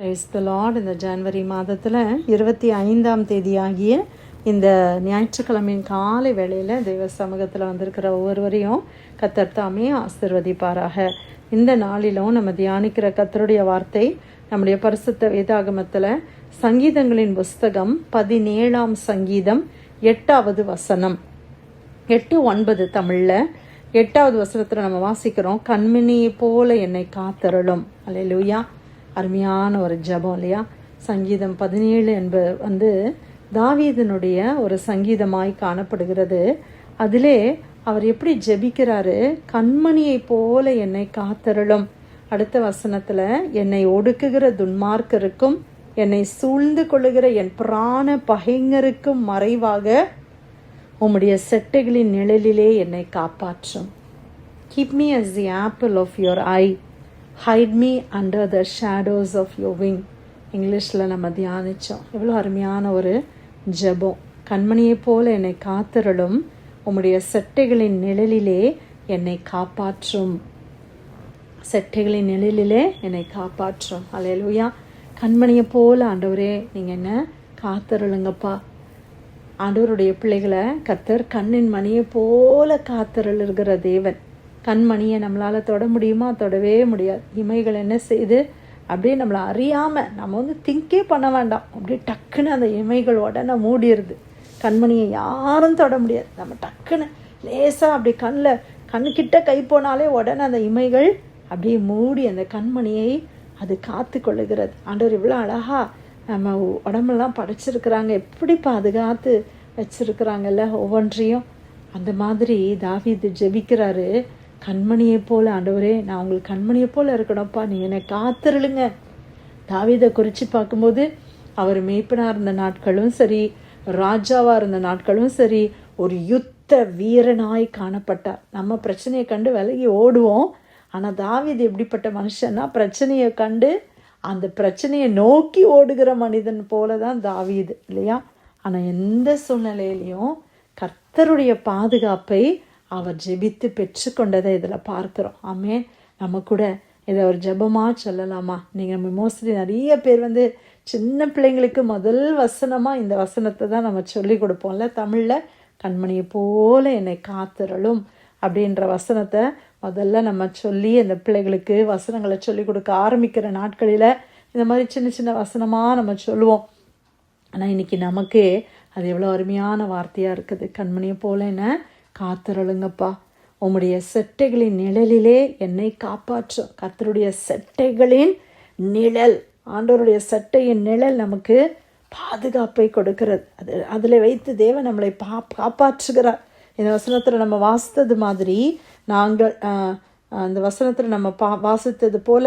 Praise the Lord. இந்த ஜனவரி மாதத்தில் 25ஆம் தேதியாகிய இந்த ஞாயிற்றுக்கிழமையின் காலை வேளையில் தெய்வ சமூகத்தில் வந்திருக்கிற ஒவ்வொருவரையும் கர்த்தர் தாமே ஆசீர்வதிப்பாராக. இந்த நாளிலும் நம்ம தியானிக்கிற கர்த்தருடைய வார்த்தை நம்முடைய பரிசுத்த வேதாகமத்தில் சங்கீதங்களின் புஸ்தகம் 17ஆம் சங்கீதம் 8வது வசனம், 8:9 தமிழில் 8வது வசனத்தில் நம்ம வாசிக்கிறோம், கண்மணியை போல என்னை காத்தருளும். அல்லேலூயா. அருமையான ஒரு ஜெபம் இல்லையா? சங்கீதம் 17 என்பது தாவீதினுடைய ஒரு சங்கீதமாய் காணப்படுகிறது. அதிலே அவர் எப்படி ஜெபிக்கிறாரு, கண்மணியை போல என்னை காத்தருளும். அடுத்த வசனத்தில், என்னை ஒடுக்குகிற துன்மார்க்கருக்கும் என்னை சூழ்ந்து கொள்ளுகிற என் பிராண பகைஞருக்கும் மறைவாக உம்முடைய செட்டைகளின் நிழலிலே என்னை காப்பாற்றும். Keep me as the apple of your eye. Hide me under the shadows of your wing. இங்கிலீஷில் நம்ம தியானித்தோம். எவ்வளோ அருமையான ஒரு ஜெபம். கண்மணியை போல என்னை காத்தருளும், உம்முடைய செட்டைகளின் நிழலிலே என்னை காப்பாற்றும். செட்டைகளின் நிழலிலே என்னை காப்பாற்றும். அல்லேலூயா. கண்மணியை போல ஆண்டவரே நீங்கள் என்ன காத்தருளுங்கப்பா. ஆண்டவருடைய பிள்ளைகளை கர்த்தர் கண்ணின் மணியை போல காத்தருளுகிற தேவன். கண்மணியை நம்மளால் தொட முடியுமா? தொடவே முடியாது. இமைகள் என்ன செய்து அப்படியே நம்மளை அறியாமல், நம்ம திங்கே பண்ண வேண்டாம், அப்படியே டக்குன்னு அந்த இமைகள் உடனே மூடிடுது. கண்மணியை யாரும் தொட முடியாது. நம்ம டக்குன்னு லேசாக அப்படி கண்ணுக்கிட்ட கை போனாலே உடனே அந்த இமைகள் அப்படியே மூடி அந்த கண்மணியை அது காத்து கொள்ளுகிறது. ஆண்டவர் இவ்வளோ அழகா நம்ம உடம்பெல்லாம் படைச்சிருக்கிறாங்க, எப்படி பாதுகாத்து வச்சிருக்கிறாங்கல்ல ஒவ்வொன்றையும். அந்த மாதிரி தாவீது ஜெபிக்கிறாரு, கண்மணியை போல ஆண்டவரே நான் உங்களுக்கு கண்மணியை போல இருக்கணும்ப்பா, நீங்கள் என்னை காத்திருளுங்க. தாவீதை குறித்து பார்க்கும்போது அவர் மேய்ப்பனாக இருந்த நாட்களும் சரி, ராஜாவாக இருந்த நாட்களும் சரி, ஒரு யுத்த வீரனாய் காணப்பட்டார். நம்ம பிரச்சனையை கண்டு விலகி ஓடுவோம். ஆனால் தாவீது எப்படிப்பட்ட மனுஷன்னா, பிரச்சனையை கண்டு அந்த பிரச்சனையை நோக்கி ஓடுகிற மனிதன் போல தான் தாவீது இல்லையா? ஆனால் எந்த சூழ்நிலையிலையும் கர்த்தருடைய பாதுகாப்பை அவர் ஜெபித்து பெற்றுக்கொண்டதை இதில் பார்க்குறோம். ஆமே. நம்ம கூட இதை ஒரு ஜெபமாக சொல்லலாமா? நீங்கள் மோஸ்ட்லி நிறைய பேர் சின்ன பிள்ளைங்களுக்கு முதல் வசனமாக இந்த வசனத்தை தான் நம்ம சொல்லி கொடுப்போம்ல தமிழில். கண்மணியை போல என்னை காத்தருளும் அப்படின்ற வசனத்தை முதல்ல நம்ம சொல்லி அந்த பிள்ளைகளுக்கு வசனங்களை சொல்லி கொடுக்க ஆரம்பிக்கிற நாட்களில் இந்த மாதிரி சின்ன சின்ன வசனமாக நம்ம சொல்லுவோம். ஆனால் இன்றைக்கி நமக்கு அது எவ்வளோ அருமையான வார்த்தையாக இருக்குது. கண்மணியை போல என்ன காத்தருளுங்கப்பா, உம்முடைய செட்டைகளின் நிழலிலே என்னை காப்பாற்றும். கர்த்தருடைய செட்டைகளின் நிழல், ஆண்டவருடைய செட்டையின் நிழல் நமக்கு பாதுகாப்பை கொடுக்கிறது. அதில் வைத்து தேவன் நம்மளை காப்பாற்றுகிறார். இந்த வசனத்தில் நம்ம வாசித்தது மாதிரி நாங்கள் அந்த வசனத்தில் நம்ம வாசித்தது போல,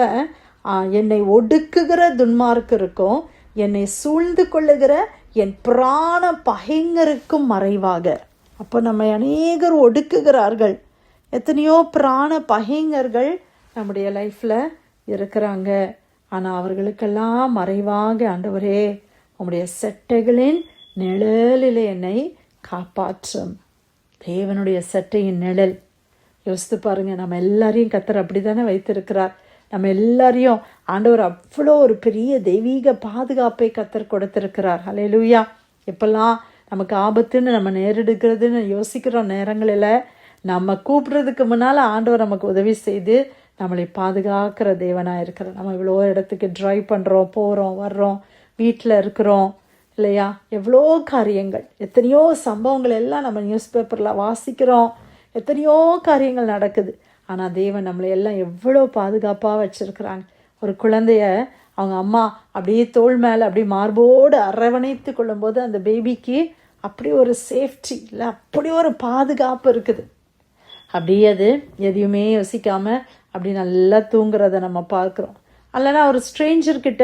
என்னை ஒடுக்குகிற துன்மார்க்கருக்கும் என்னை சூழ்ந்து கொள்ளுகிற என் பிராண பகைஞருக்கும் மறைவாக. அப்போ நம்ம அநேகர் ஒடுக்குகிறார்கள். எத்தனையோ பிராண பகைஞர்கள் நம்முடைய லைஃப்பில் இருக்கிறாங்க. ஆனால் அவர்களுக்கெல்லாம் மறைவாக ஆண்டவரே உம்முடைய செட்டைகளின் நிழலில் என்னை காப்பாற்றும். தேவனுடைய செட்டையின் நிழல். யோசித்து பாருங்கள், நம்ம எல்லாரையும் கர்த்தர் அப்படி தானே வைத்திருக்கிறார். நம்ம எல்லாரையும் ஆண்டவர் அவ்வளோ ஒரு பெரிய தெய்வீக பாதுகாப்பை கர்த்தர் கொடுத்திருக்கிறார். அல்லேலூயா. எப்பெல்லாம் நமக்கு ஆபத்துன்னு நம்ம நேரிடுகிறதுன்னு யோசிக்கிற நேரங்களில் நம்ம கூப்பிட்றதுக்கு முன்னால் ஆண்டவர் நமக்கு உதவி செய்து நம்மளை பாதுகாக்கிற தேவனாக இருக்கிறார். நம்ம இவ்வளோ இடத்துக்கு ட்ரைவ் பண்ணுறோம், போகிறோம், வர்றோம், வீட்டில் இருக்கிறோம் இல்லையா? எவ்வளோ காரியங்கள், எத்தனையோ சம்பவங்கள் எல்லாம் நம்ம நியூஸ் பேப்பரில் வாசிக்கிறோம். எத்தனையோ காரியங்கள் நடக்குது. ஆனால் தேவன் நம்மளை எல்லாம் எவ்வளோ பாதுகாப்பாக வச்சுருக்குறாங்க. ஒரு குழந்தைய அவங்க அம்மா அப்படியே தோள் மேலே அப்படி மார்போடு அரவணைத்து கொள்ளும்போது அந்த பேபிக்கு அப்படி ஒரு சேஃப்டி இல்லை, அப்படி ஒரு பாதுகாப்பு இருக்குது. அப்படியே அது எதையுமே யோசிக்காமல் அப்படி நல்லா தூங்குறத நம்ம பார்க்குறோம். இல்லைனா ஒரு ஸ்ட்ரேஞ்சர்கிட்ட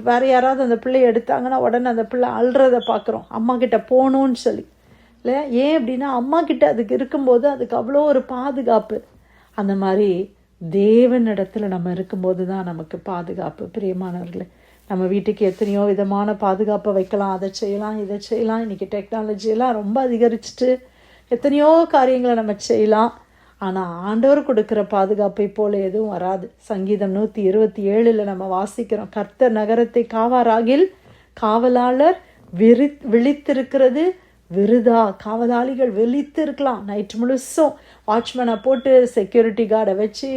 வேறு யாராவது அந்த பிள்ளையை எடுத்தாங்கன்னா உடனே அந்த பிள்ளை அழுறதை பார்க்குறோம், அம்மா கிட்ட போகணுன்னு சொல்லி. இல்லை ஏன் அப்படின்னா அம்மா கிட்ட அதுக்கு இருக்கும்போது அதுக்கு அவ்வளோ ஒரு பாதுகாப்பு. அந்த மாதிரி தேவனிடத்தில் நம்ம இருக்கும்போது தான் நமக்கு பாதுகாப்பு. பிரியமானவர்களே, நம்ம வீட்டுக்கு எத்தனையோ விதமான பாதுகாப்பை வைக்கலாம், அதை செய்யலாம், இதை செய்யலாம். இன்றைக்கி டெக்னாலஜியெல்லாம் ரொம்ப அதிகரிச்சுட்டு எத்தனையோ காரியங்களை நம்ம செய்யலாம். ஆனால் ஆண்டவர் கொடுக்குற பாதுகாப்பை போல எதுவும் வராது. சங்கீதம் 127 நம்ம வாசிக்கிறோம், கர்த்தர் நகரத்தை காவாராகில் காவலாளர் விழித்திருக்கிறது விருதா. காவலாளிகள் விழித்திருக்கலாம், நைட்டு முழுசும் வாட்ச்மேனை போட்டு செக்யூரிட்டி கார்டை வச்சு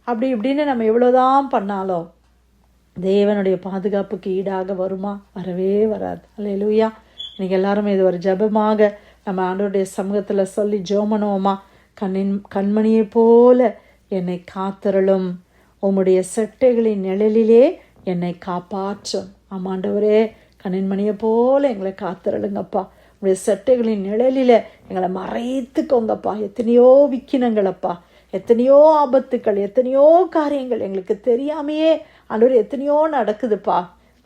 அப்படி இப்படின்னு நம்ம எவ்வளோதான் பண்ணாலும் தேவனுடைய பாதுகாப்புக்கு ஈடாக வருமா? வரவே வராது. அல்லேலூயா. இன்னைக்கு எல்லாரும் இது ஒரு ஜெபமாக நம்ம ஆண்டவருடைய சமூகத்தில் சொல்லி ஜெபம் கண்மணியை போல என்னை காத்தருளும், உம்முடைய செட்டைகளின் நிழலிலே என்னை காப்பாற்றும். ஆமாண்டவரே, கண்ணின்மணியை போல எங்களை காத்தருளுங்கப்பா. உங்களுடைய செட்டைகளின் நிழலில் எங்களை மறைத்துக்கோங்கப்பா. எத்தனையோ விக்கினங்களப்பா, எத்தனையோ ஆபத்துக்கள், எத்தனையோ காரியங்கள் எங்களுக்கு தெரியாமையே ஆண்டவர் எத்தனையோ நடக்குதுப்பா.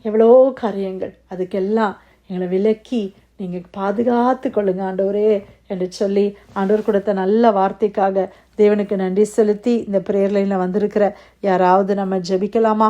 எவ்வளோ காரியங்கள், அதுக்கெல்லாம் எங்களை விலக்கி நீங்கள் பாதுகாத்து கொள்ளுங்க ஆண்டவரே என்று சொல்லி ஆண்டவர் கொடுத்த நல்ல வார்த்தைக்காக தேவனுக்கு நன்றி செலுத்தி இந்த பிரேயர் லைனில் வந்திருக்கிற யாராவது நம்ம ஜெபிக்கலாமா?